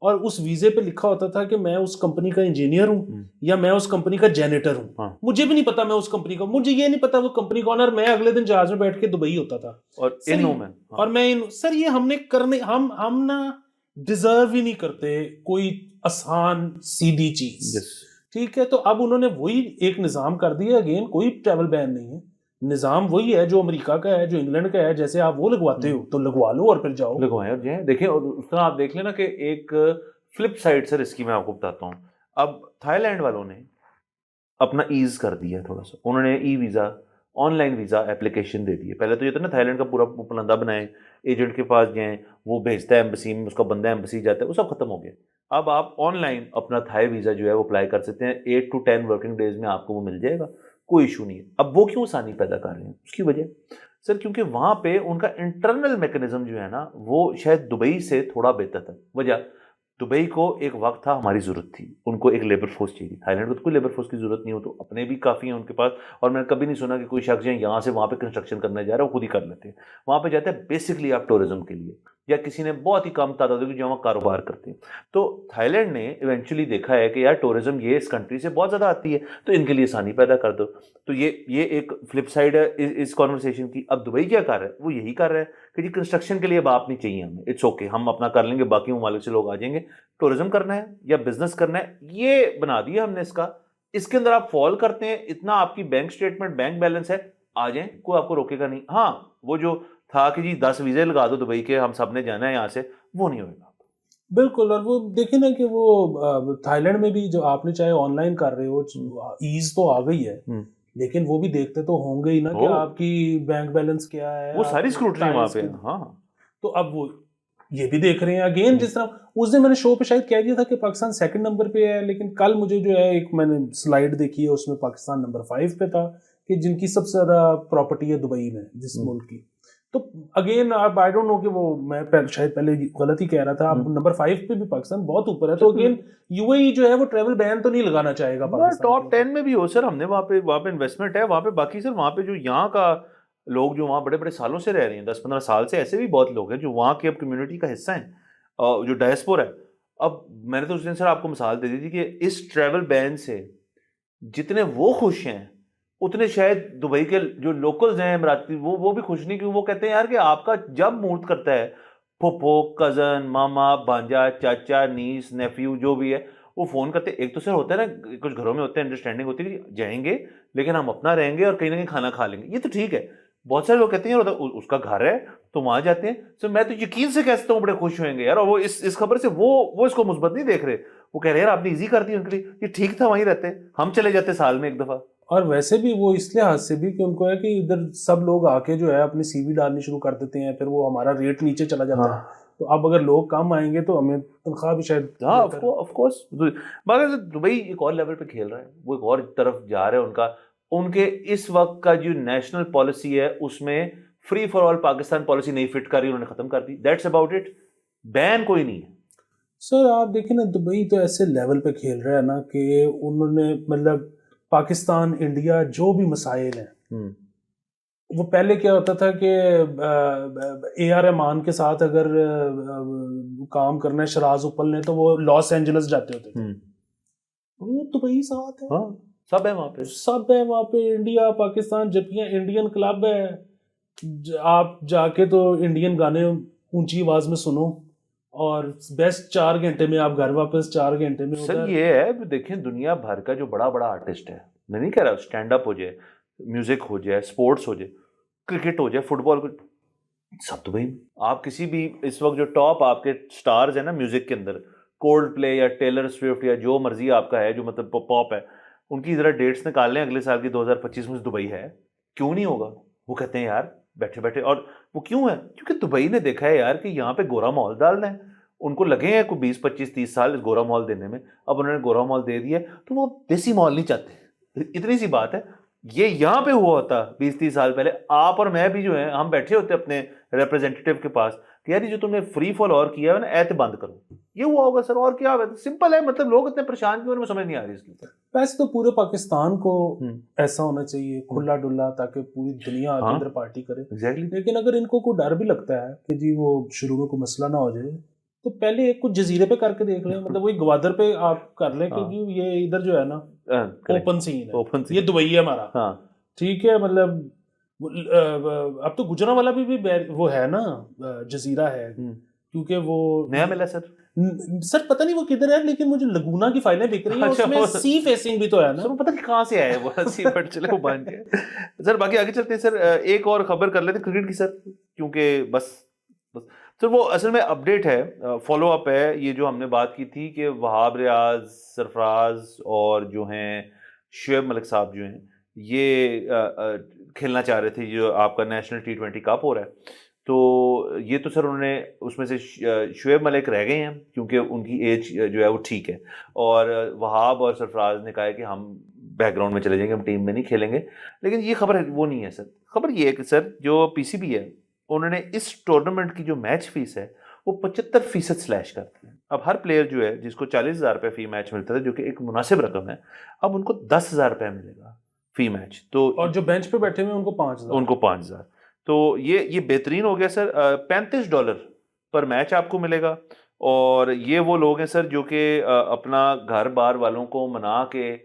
اور اس ویزے پہ لکھا ہوتا تھا کہ میں اس کمپنی کا انجینئر ہوں یا میں اس کمپنی کا جینیٹر ہوں. مجھے بھی نہیں پتا میں اس کمپنی کا, مجھے یہ نہیں پتا وہ کمپنی کون ہے, اور میں اگلے دن جہاز میں بیٹھ کے دبئی ہوتا تھا. اور میں سر یہ ہم نے کرنے ہم نا ڈیزرو ہی نہیں کرتے کوئی آسان سیدھی چیز. ٹھیک ہے, تو اب انہوں نے وہی ایک نظام کر دیا, اگین کوئی ٹریول بین نہیں ہے, نظام وہی ہے جو امریکہ کا ہے، جو انگلینڈ کا ہے، جیسے آپ وہ لگواتے ہو تو لگوا لو اور پھر جاؤ لگوائیں اور جائیں. دیکھیں اور اس طرح آپ دیکھ لیں نا کہ ایک فلپ سائڈ سر اس کی میں آپ کو بتاتا ہوں. اب تھائی لینڈ والوں نے اپنا ایز کر دیا تھوڑا سا. انہوں نے e visa online visa application دے دی ہے. پہلے تو یہ تھا نا تھائی لینڈ کا پورا پلندہ بنائیں, ایجنٹ کے پاس جائیں, وہ بھیجتا ہے ایمبسی میں, اس کا بندہ ایمبسی جاتا ہے, وہ سب ختم ہو گیا. اب آپ آن لائن اپنا تھائی ویزا جو ہے وہ اپلائی کر سکتے ہیں. 8 to 10 ورکنگ ڈیز میں آپ کو وہ مل جائے گا, کوئی ایشو نہیں ہے. اب وہ کیوں آسانی پیدا کر رہے ہیں, اس کی وجہ سر کیونکہ وہاں پہ ان کا انٹرنل میکنزم جو ہے نا وہ شاید دبئی سے تھوڑا بہتر تھا. وجہ دبئی کو ایک وقت تھا ہماری ضرورت تھی, ان کو ایک لیبر فورس چاہیے. تھائی لینڈ کو تو کوئی لیبر فورس کی ضرورت نہیں ہو, تو اپنے بھی کافی ہیں ان کے پاس. اور میں نے کبھی نہیں سنا کہ کوئی شخص یہاں سے وہاں پہ کنسٹرکشن کرنے جا رہا ہے, وہ خود ہی کر لیتے ہیں. وہاں پہ جاتے ہیں بیسکلی آپ ٹورزم کے لیے, یا کسی نے بہت ہی کم تعداد کی جو وہاں کاروبار کرتے ہیں. تو تھائی لینڈ نے ایونچولی دیکھا ہے کہ یار ٹورزم یہ اس کنٹری سے بہت زیادہ آتی ہے, تو ان کے لیے آسانی پیدا کر دو. تو یہ ایک فلپ سائڈ ہے اس کانورسیشن کی. اب دبئی کیا کر رہا ہے, وہ یہی کر رہا ہے کہ جی کنسٹرکشن کے لیے اب آپ نہیں چاہیے ہمیں, اٹس اوکے, ہم اپنا کر لیں گے, باقی ممالک سے لوگ آ جائیں گے. ٹورزم کرنا ہے یا بزنس کرنا ہے, یہ بنا دیا ہم نے اس کے اندر آپ فال کرتے ہیں, اتنا آپ کی بینک سٹیٹمنٹ بینک بیلنس ہے, آ جائیں, کوئی آپ کو روکے گا نہیں. ہاں وہ جو تھا کہ جی 10 ویزے لگا دو دبئی کے, ہم سب نے جانا ہے یہاں سے, وہ نہیں ہوئے گا. بالکل. اور وہ دیکھیں نا کہ وہ تھائی لینڈ میں بھی جو آپ نے چاہے آن لائن کر رہے ہو, ایز تو آ گئی ہے, لیکن وہ بھی دیکھتے تو ہوں گے ہی نا کہ آپ کی بینک بیلنس کیا ہے, وہ ساری اسکروٹنی وہاں پہ. ہاں تو اب وہ یہ بھی دیکھ رہے ہیں اگین. جس طرح اس دن میں نے شو پہ شاید کہہ دیا تھا کہ پاکستان سیکنڈ نمبر پہ ہے, لیکن کل مجھے جو ہے ایک میں نے سلائیڈ دیکھی ہے, اس میں پاکستان نمبر 5 پہ تھا کہ جن کی سب سے زیادہ پراپرٹی ہے دبئی میں, جس ملک کی. تو اگین اب آئی ڈونٹ نو کہ وہ میں شاید پہلے غلط ہی کہہ رہا تھا, اب نمبر 5 پہ بھی پاکستان بہت اوپر ہے. تو اگین یو اے ای جو ہے وہ ٹریول بین تو نہیں لگانا چاہے گا پاکستان. ٹاپ 10 میں بھی ہو سر, ہم نے وہاں پہ انویسٹمنٹ ہے وہاں پہ. باقی سر وہاں پہ جو یہاں کا لوگ جو وہاں بڑے بڑے سالوں سے رہ رہے ہیں, 10-15 سال سے, ایسے بھی بہت لوگ ہیں جو وہاں کی اب کمیونٹی کا حصہ ہیں, جو ڈائسپورا ہے. اب میں نے تو اس دن سر آپ کو مثال دے دی تھی کہ اس ٹریول بین سے جتنے وہ خوش ہیں اتنے شاید دبئی کے جو لوکلز ہیں اماراتی, وہ بھی خوش نہیں, کیونکہ وہ کہتے ہیں یار کہ آپ کا جب موڈ کرتا ہے, پھپھو, کزن, ماما, بھانجا, چاچا, نیس, نیفیو جو بھی ہے, وہ فون کرتے. ایک تو سر ہوتا ہے نا کچھ گھروں میں ہوتے ہیں انڈرسٹینڈنگ ہوتی ہے کہ جائیں گے لیکن ہم اپنا رہیں گے اور کہیں نہ کہیں کھانا کھا لیں گے, یہ تو ٹھیک ہے. بہت سارے لوگ کہتے ہیں یار اس کا گھر ہے تو وہاں جاتے ہیں. سر میں تو یقین سے کہتا ہوں بڑے خوش ہوئیں گے یار, اور وہ اس خبر سے وہ اس کو مثبت نہیں دیکھ رہے, وہ کہہ رہے ہیں یار آپ نے ایزی کر دی ان کے لیے, یہ ٹھیک تھا وہیں رہتے, ہم چلے جاتے سال میں ایک دفعہ. اور ویسے بھی وہ اس لحاظ سے بھی کہ ان کو ہے کہ ادھر سب لوگ آ کے جو ہے اپنی سی وی ڈالنی شروع کر دیتے ہیں, پھر وہ ہمارا ریٹ نیچے چلا جاتا ہے. تو اب اگر لوگ کم آئیں گے تو ہمیں تنخواہ بھی شاید. ہاں آف کورس. مگر دبئی ایک اور لیول پہ کھیل رہا ہے, وہ ایک اور طرف جا رہا ہے. ان کے اس وقت کا جو نیشنل پالیسی ہے اس میں free for all Pakistan policy نہیں فٹ کر رہی, انہوں نے ختم کر دی. That's about it. بین کوئی نہیں ہے. سر آپ دیکھیں نا دبئی تو ایسے لیول پہ کھیل رہا ہے نا کہ انہوں نے مطلب پاکستان انڈیا جو بھی مسائل ہیں, وہ پہلے کیا ہوتا تھا کہ اے آر رحمان کے ساتھ اگر کام کرنا ہے شراز اپل نے تو وہ لاس اینجلس جاتے ہوتے تھے. وہ دبئی ساتھ ہے, سب ہے وہاں پہ, سب ہے وہاں پہ. انڈیا پاکستان جبکہ انڈین کلب ہے, آپ جا کے تو انڈین گانے اونچی آواز میں سنو اور بیسٹ 4 گھنٹے میں آپ گھر واپس 4 گھنٹے میں. سر یہ ہے دیکھیں دنیا بھر کا جو بڑا بڑا آرٹسٹ ہے, میں نہیں کہہ رہا اسٹینڈ اپ ہو جائے, میوزک ہو جائے, اسپورٹس ہو جائے, کرکٹ ہو جائے, فٹ بال, سب تو بھائی آپ کسی بھی اس وقت جو ٹاپ آپ کے سٹارز ہیں نا میوزک کے اندر, کولڈ پلے یا ٹیلر سوئفٹ یا جو مرضی آپ کا ہے جو مطلب پاپ ہے, ان کی ذرا ڈیٹس نکال لیں اگلے سال کی 2025 میں دبئی ہے. کیوں نہیں ہوگا؟ وہ کہتے ہیں یار بیٹھے بیٹھے. اور وہ کیوں ہے؟ کیونکہ دبئی نے دیکھا ہے یار کہ یہاں پہ گورا ماحول ڈالنا ہے, ان کو لگے ہیں کوئی 20-25-30 سال اس گورا ماحول دینے میں, اب انہوں نے گورا ماحول دے دیا تو وہ دیسی ماحول نہیں چاہتے. اتنی سی بات ہے. یہ یہاں پہ ہوا ہوتا 20-30 سال پہلے, آپ اور میں بھی جو ہے ہم بیٹھے ہوتے اپنے ریپرزینٹیو کے پاس کہ یار جو تم نے فری فال اور کیا ہے نا ایت بند کرو, یہ ہوا ہوگا سر. اور کیا ہے, سمپل ہے. مطلب لوگ اتنے پریشان کیوں, سمجھ نہیں آ رہی اس کی. ویسے تو پورے پاکستان کو ایسا ہونا چاہیے کھلا ڈلا, تاکہ پوری دنیا آگے ادھر پارٹی کرے. لیکن اگر ان کو کوئی ڈر بھی لگتا ہے کہ جی وہ شروع میں کوئی مسئلہ نہ ہو جائے, تو پہلے ایک کچھ جزیرے پہ کر کے دیکھ لیں. مطلب وہی گوادر پہ آپ کر لیں کہ جی یہ ادھر جو ہے نا اوپن سین ہے, یہ دبئی ہے ہمارا, ٹھیک ہے. مطلب اب تو گجرانوالہ بھی وہ ہے نا جزیرہ ہے, کیونکہ وہ نیا ملا سر, سر پتہ نہیں وہ کدھر ہے, لیکن مجھے لگونا کی فائلیں بک رہی ہیں, اس میں سی فیسنگ بھی تو ہے نا, پتہ نہیں کہاں سے آیا وہ سی بٹ چلے وہ بن گئے. سر باقی آگے چلتے ہیں سر, ایک اور خبر کر لیتے ہیں کرکٹ کی سر, کیونکہ بس سر وہ اصل میں اپڈیٹ ہے, فالو اپ ہے, یہ جو ہم نے بات کی تھی کہ وہاب ریاض, سرفراز اور جو ہیں شعیب ملک صاحب جو ہیں یہ کھیلنا چاہ رہے تھے جو آپ کا نیشنل T20 کپ ہو رہا ہے. تو یہ تو سر انہوں نے اس میں سے شعیب ملک رہ گئے ہیں کیونکہ ان کی ایج جو ہے وہ ٹھیک ہے, اور وہاب اور سرفراز نے کہا ہے کہ ہم بیک گراؤنڈ میں چلے جائیں گے, ہم ٹیم میں نہیں کھیلیں گے. لیکن یہ خبر وہ نہیں ہے سر, خبر یہ ہے کہ سر جو PCB ہے انہوں نے اس ٹورنامنٹ کی جو میچ فیس ہے وہ 75% سلیش کر دی ہے. اب ہر پلیئر جو ہے جس کو 40,000 روپے فی میچ ملتا تھا جو کہ ایک مناسب رقم ہے, اب ان کو 10,000 روپے ملے گا فی میچ. تو اور جو بینچ پہ بیٹھے ہوئے ان کو 5,000, ان کو 5,000. تو یہ بہترین ہو گیا سر. $35 پر میچ آپ کو ملے گا, اور یہ وہ لوگ ہیں سر جو کہ اپنا گھر بار والوں کو منا کے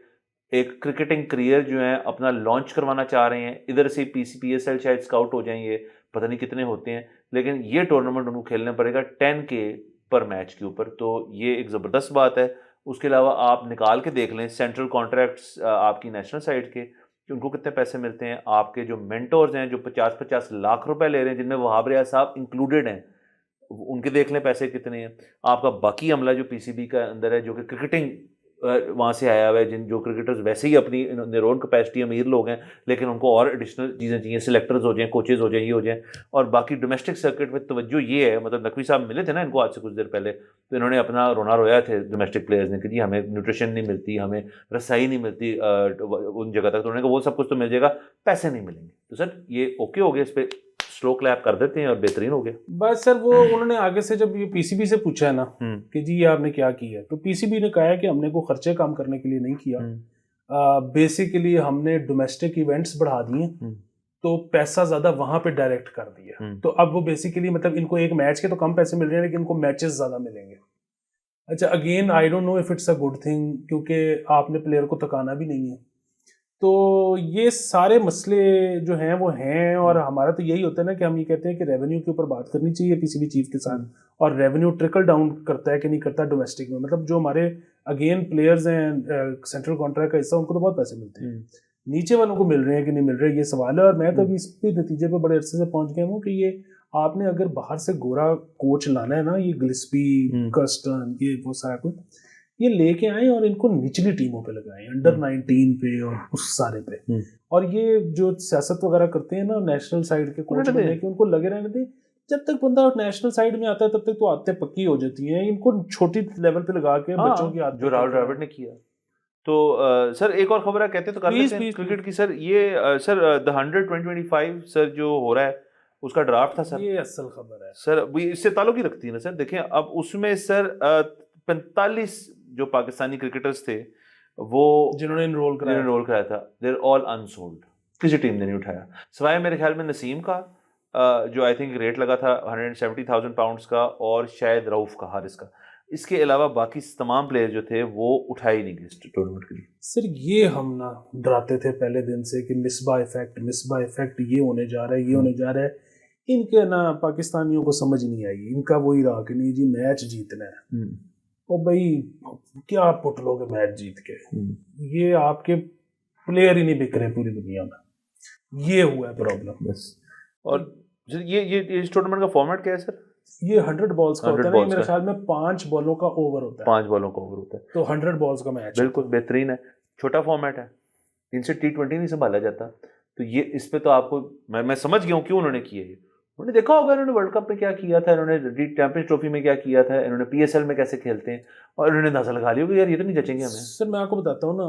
ایک کرکٹنگ کریئر جو ہے اپنا لانچ کروانا چاہ رہے ہیں. ادھر سے PSL شاید اسکاؤٹ ہو جائیں, یہ پتہ نہیں کتنے ہوتے ہیں, لیکن یہ ٹورنامنٹ ان کو کھیلنا پڑے گا 10K پر میچ کے اوپر. تو یہ ایک زبردست بات ہے. اس کے علاوہ آپ نکال کے دیکھ لیں سینٹرل کانٹریکٹس آپ کی نیشنل سائڈ کے کہ ان کو کتنے پیسے ملتے ہیں. آپ کے جو مینٹورز ہیں جو 50-50 لاکھ روپے لے رہے ہیں, جن میں وہاب ریاض صاحب انکلوڈیڈ ہیں, ان کے دیکھ لیں پیسے کتنے ہیں. آپ کا باقی عملہ جو PCB کا اندر ہے جو کہ کرکٹنگ وہاں سے آیا ہوا ہے, جو کرکٹرز ویسے ہی اپنی اون کیپیسٹی امیر لوگ ہیں, لیکن ان کو اور ایڈیشنل چیزیں چاہیے, سلیکٹرز ہو جائیں, کوچز ہو جائیں, یہ ہو جائیں. اور باقی ڈومیسٹک سرکٹ میں توجہ یہ ہے, مطلب نقوی صاحب ملے تھے نا ان کو آج سے کچھ دیر پہلے, تو انہوں نے اپنا رونا رویا تھے ڈومیسٹک پلیئرز نے کہ جی ہمیں نیوٹریشن نہیں ملتی, ہمیں رسائی نہیں ملتی ان جگہ تک. تو انہوں نے کہا وہ سب کچھ تو مل جائے گا, پیسے نہیں ملیں گے. تو سر یہ اوکے ہو گیا, اس پہ سلو کلیپ کر دیتے ہیں اور بہترین ہو گیا. بس سر وہ انہوں نے آگے سے جب یہ PCB سے پوچھا ہے نا کہ جی یہ آپ نے کیا کیا ہے, تو PCB نے کہا ہے کہ ہم نے کوئی خرچے کام کرنے کے لیے نہیں کیا, بیسیکلی ہم نے ڈومیسٹک ایونٹس بڑھا دیے, تو پیسہ زیادہ وہاں پہ ڈائریکٹ کر دیا. تو اب وہ بیسیکلی مطلب ان کو ایک میچ کے تو کم پیسے مل رہے ہیں, لیکن ان کو میچز زیادہ ملیں گے. اچھا again I don't know if it's a good thing, کیونکہ آپ نے پلیئر کو تکانا بھی نہیں ہے. تو یہ سارے مسئلے جو ہیں وہ ہیں, اور ہمارا تو یہی ہوتا ہے نا کہ ہم یہ کہتے ہیں کہ ریونیو کے اوپر بات کرنی چاہیے PCB چیف کے ساتھ, اور ریونیو ٹرکل ڈاؤن کرتا ہے کہ نہیں کرتا ڈومیسٹک میں. مطلب جو ہمارے اگین پلیئرز ہیں سینٹرل کانٹریکٹ کا حصہ, ان کو تو بہت پیسے ملتے ہیں, نیچے والوں کو مل رہے ہیں کہ نہیں مل رہے, یہ سوال ہے. اور میں تو ابھی اس پہ نتیجے پہ بڑے عرصے سے پہنچ گیا ہوں کہ یہ آپ نے اگر باہر سے گورا کوچ لانا ہے نا, یہ گلسپی کرسٹن یہ وہ سارا کچھ یہ لے کے آئیں اور ان کو نچلی ٹیموں پہ لگائیں, Under-19 پہ اور اس سارے پہ. اور یہ جو سیاست وغیرہ کرتے ہیں نا نیشنل سائیڈ کے کوچ بننے کے, ان کو لگے رہنے دیں. جب تک بندہ نیشنل سائیڈ میں آتا ہے تب تک تو عادتیں پکی ہو جاتی ہیں. ان کو چھوٹی لیول پہ لگا کے بچوں کی عادتیں, جو راہل ڈراوڈ نے کیا. تو سر ایک اور خبر ہے کہتے تو کر لیتے ہیں کرکٹ کی سر. یہ سر The 100 2025 سر جو ہو رہا ہے اس کا ڈرافٹ تھا سر, یہ اصل خبر ہے سر. اس سے تعلق ہی رکھتی ہے نا سر. دیکھیں اب اس میں سر 45 جو پاکستانی کرکٹرز تھے وہ جنہوں نے انرول کرایا تھا, they're all unsold. کسی ٹیم نے نہیں اٹھایا سوائے میرے خیال میں نسیم کا جو آئی تھنک ریٹ لگا تھا 170,000 پاؤنڈز کا, اور شاید رؤف کا, حارث کا. اس کے علاوہ باقی تمام پلیئر جو تھے وہ اٹھائے نہیں گئے ٹورنامنٹ کے لیے. سر یہ ہم نا ڈراتے تھے پہلے دن سے کہ مصباح ایفیکٹ یہ ہونے جا رہا ہے, یہ ہونے جا رہا ہے. ان کے نا پاکستانیوں کو سمجھ نہیں آئی, ان کا وہی رہا کہ نہیں جی میچ جیتنا ہے. اور بھائی کیا پٹ لو گے میچ جیت کے, یہ آپ کے پلیئر ہی نہیں بک رہے پوری دنیا میں, یہ ہوا ہے پرابلم بس. اور یہ اس ٹورنامنٹ کا فارمیٹ کیا ہے سر؟ یہ 100 بالز کا ہوتا ہے, میرے خیال میں 5 بالوں کا اوور ہوتا ہے. 5 بالوں کا اوور ہوتا ہے, تو 100 بالز کا میچ بالکل بہترین ہے. چھوٹا فارمیٹ ہے, ان سے T20 نہیں سنبھالا جاتا. تو یہ اس پہ تو آپ کو میں سمجھ گیا ہوں کیوں انہوں نے کیا. یہ انہوں نے دیکھا ہوگا انہوں نے ورلڈ کپ میں کیا کیا تھا, انہوں نے چیمپئنز ٹرافی میں کیا کیا تھا, انہوں نے PSL میں کیسے کھیلتے ہیں, اور انہوں نے اندازہ لگا لیا کہ یار یہ تو نہیں جچیں گے ہمیں. سر میں آپ کو بتاتا ہوں نا,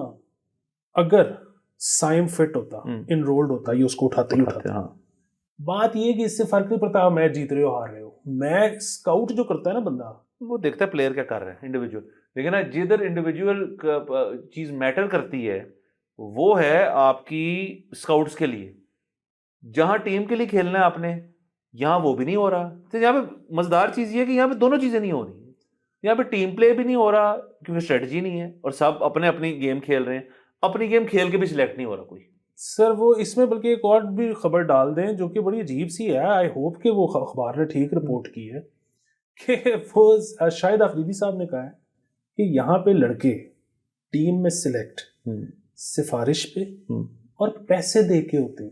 اگر سائم فٹ ہوتا, انرولڈ ہوتا, یہ اس کو اٹھاتے ہی اٹھاتے. ہاں بات یہ کہ اس سے فرق نہیں پڑتا میچ جیت رہے ہو ہار رہے ہو. میچ اسکاؤٹ جو کرتا ہے نا بندہ, وہ دیکھتا ہے پلیئر کیا کر رہے ہیں انڈیویجول. لیکن نا جدھر انڈیویجول چیز میٹر کرتی ہے وہ ہے آپ کی اسکاؤٹس کے لیے. جہاں ٹیم کے لیے کھیلنا ہے آپ نے, یہاں وہ بھی نہیں ہو رہا. تو یہاں پہ مزدار چیز یہ ہے کہ یہاں پہ دونوں چیزیں نہیں ہو رہی. یہاں پہ ٹیم پلے بھی نہیں ہو رہا کیونکہ اسٹریٹجی نہیں ہے, اور سب اپنے اپنی گیم کھیل رہے ہیں. اپنی گیم کھیل کے بھی سلیکٹ نہیں ہو رہا کوئی. سر وہ اس میں بلکہ ایک اور بھی خبر ڈال دیں جو کہ بڑی عجیب سی ہے, آئی ہوپ کہ وہ اخبار نے ٹھیک رپورٹ کی ہے, کہ وہ شاہد آفریدی صاحب نے کہا ہے کہ یہاں پہ لڑکے ٹیم میں سلیکٹ سفارش پہ اور پیسے دے کے ہوتے ہیں.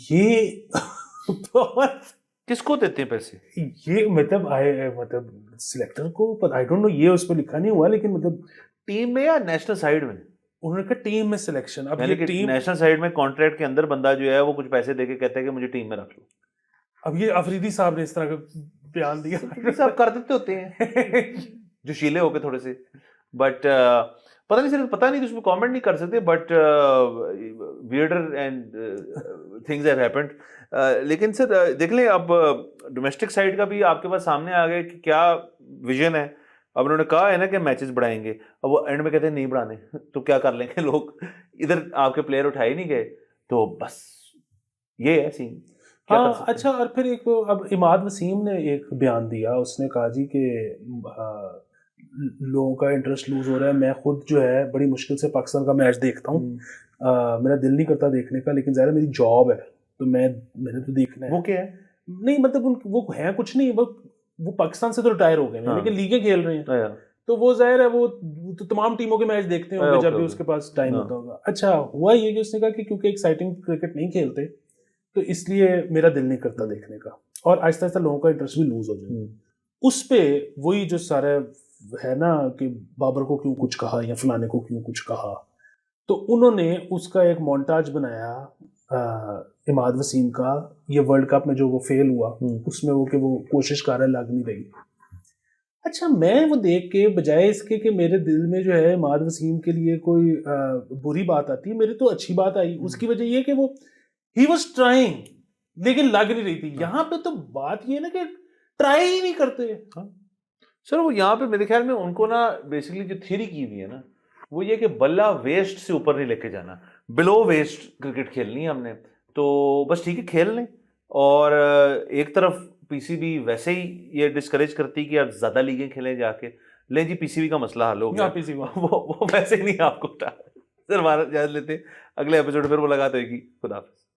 یہ بہت کس کو دیتے ہیں پیسے؟ یہ مطلب سلیکٹر کو آئی ڈونٹ نو، یہ اس پہ لکھا نہیں ہوا، لیکن مطلب ٹیم میں یا نیشنل سائیڈ میں؟ انہوں نے کہا ٹیم میں سلیکشن. اب یعنی یہ ٹیم نیشنل سائیڈ میں کانٹریکٹ کے اندر بندہ جو ہے وہ کچھ پیسے دے کے کہتا ہے کہ مجھے ٹیم میں رکھ لو. اب یہ آفریدی صاحب نے اس طرح کا بیان دیا. سب کر دیتے ہوتے ہیں جو شیلے ہو کے تھوڑے سے، بٹ پتہ نہیں سر، پتہ نہیں تو اس میں کامنٹ نہیں کر سکتے، but weirder and things have happened. لیکن سر دیکھ لیں اب ڈومیسٹک سائڈ کا بھی آپ کے پاس سامنے آ گیا کہ کیا ویژن ہے. اب انہوں نے کہا ہے نا کہ میچز بڑھائیں گے، اب وہ اینڈ میں کہتے ہیں نہیں بڑھانے، تو کیا کر لیں گے لوگ؟ ادھر آپ کے پلیئر اٹھائے نہیں گئے، تو بس یہ ہے سین. ہاں اچھا. اور پھر ایک اب اماد وسیم نے ایک بیان دیا، اس نے کہا جی کہ لوگوں کا انٹرسٹ لوز ہو رہا ہے. میں خود جو ہے بڑی مشکل سے پاکستان کا میچ دیکھتا ہوں، میرا دل نہیں کرتا دیکھنے کا، لیکن ظاہر میری جاب ہے تو میں نے تو دیکھنا ہے. وہ کیا ہے؟ نہیں مطلب وہ ہے کچھ نہیں، وہ پاکستان سے تو ریٹائر ہو گئے ہیں لیکن لیگیں کھیل رہے ہیں، تو وہ ظاہر ہے وہ تو تمام ٹیموں کے میچ دیکھتے ہوں گے جب بھی اس کے پاس ٹائم ہوتا ہوگا. اچھا ہوا یہ کہ اس نے کہا کہ کیونکہ ایکسائٹنگ کرکٹ نہیں کھیلتے تو اس لیے میرا دل نہیں کرتا دیکھنے کا، اور آہستہ آہستہ لوگوں کا انٹرسٹ بھی لوز ہو جائے. اس پہ وہی جو سارے ہے نا کہ بابر کو کیوں کچھ کہا یا فلانے کو کیوں کچھ کہا، تو انہوں نے اس کا ایک مونٹاج بنایا اماد وسیم کا، یہ ورلڈ کپ میں جو وہ فیل ہوا اس میں وہ کہ وہ کوشش کر رہا ہے، لگ نہیں رہی. اچھا میں وہ دیکھ کے بجائے اس کے کہ میرے دل میں جو ہے اماد وسیم کے لیے کوئی بری بات آتی ہے، میری تو اچھی بات آئی. اس کی وجہ یہ کہ وہ ہی واز ٹرائنگ لیکن لگ نہیں رہی تھی. یہاں پہ تو بات یہ ہے نا کہ ٹرائی ہی نہیں کرتے. سر وہ یہاں پہ میرے خیال میں ان کو نا بیسیکلی جو تھیوری کی ہوئی ہے نا وہ یہ کہ بلہ ویسٹ سے اوپر نہیں لے کے جانا، بلو ویسٹ کرکٹ کھیلنی ہے ہم نے، تو بس ٹھیک ہے کھیل لیں. اور ایک طرف پی سی بی ویسے ہی یہ ڈسکریج کرتی کہ آپ زیادہ لیگیں کھیلیں جا کے، لیں جی پی سی بی کا مسئلہ حل ہو گیا، وہ ویسے ہی نہیں آپ کو سر ہمارا جائز لیتے. اگلے ایپیسوڈ پھر ملاقات ہوئے گی. خدا حافظ.